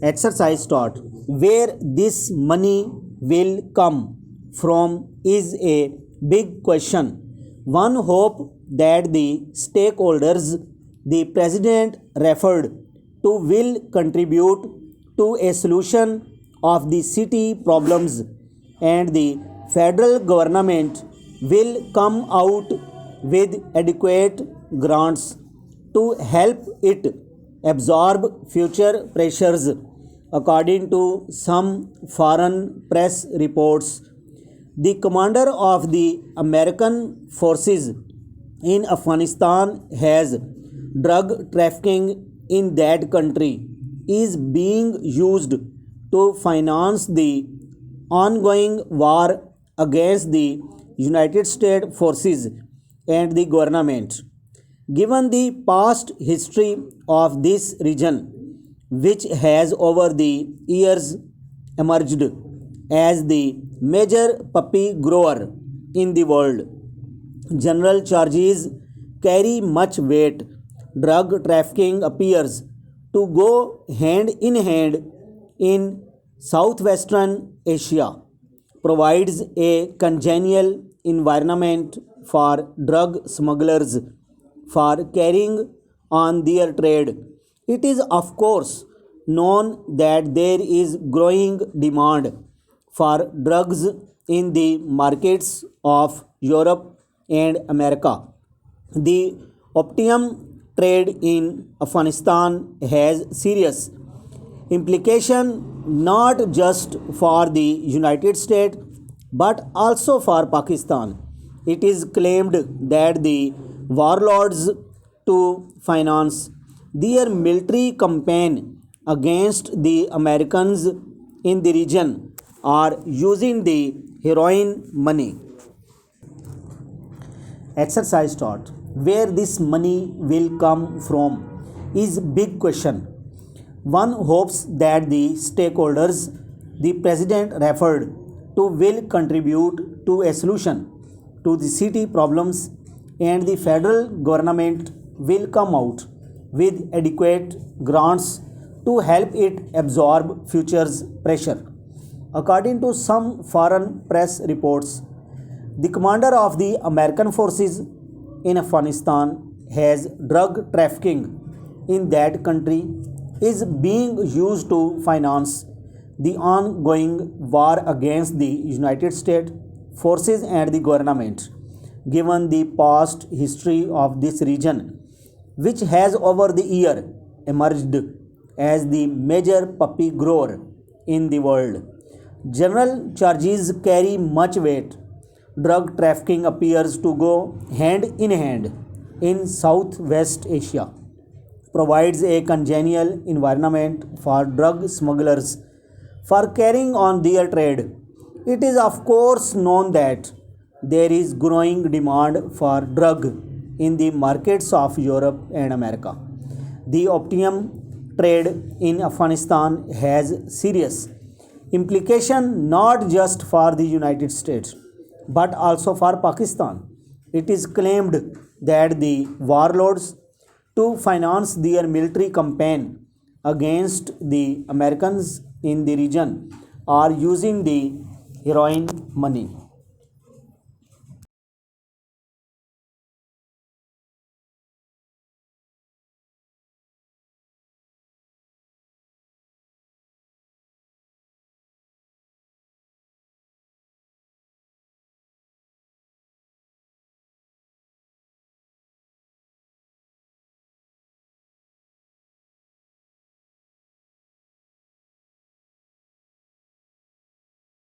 Exercise start. Where this money will come from is a big question. One hope that the stakeholders the president referred to will contribute to a solution of the city problems, and the federal government will come out with adequate grants to help it absorb future pressures. According to some foreign press reports, the commander of the American forces in Afghanistan has drug trafficking in that country is being used to finance the ongoing war against the United States forces and the government. Given the past history of this region, which has over the years emerged as the major puppy grower in the world, general charges carry much weight. Drug trafficking appears to go hand in hand in southwestern Asia, provides a congenial environment for drug smugglers for carrying on their trade. It is, of course, known that there is growing demand for drugs in the markets of Europe and America. The opium trade in Afghanistan has serious implication not just for the United States but also for Pakistan. It is claimed that the warlords to finance their military campaign against the Americans in the region are using the heroin money. Exercise start. Where this money will come from is big question. One hopes that the stakeholders the president referred to will contribute to a solution to the city problems, and the federal government will come out with adequate grants to help it absorb future's pressure. According to some foreign press reports, the commander of the American forces in Afghanistan has drug trafficking in that country is being used to finance the ongoing war against the United States forces and the government. Given the past history of this region, which has over the year emerged as the major puppy grower in the world, general charges carry much weight. Drug trafficking appears to go hand in hand in Southwest Asia, provides a congenial environment for drug smugglers for carrying on their trade. It is, of course, known that there is growing demand for drug in the markets of Europe and America. The opium trade in Afghanistan has serious implication not just for the United States but also for Pakistan. It is claimed that the warlords to finance their military campaign against the Americans in the region are using the heroin money.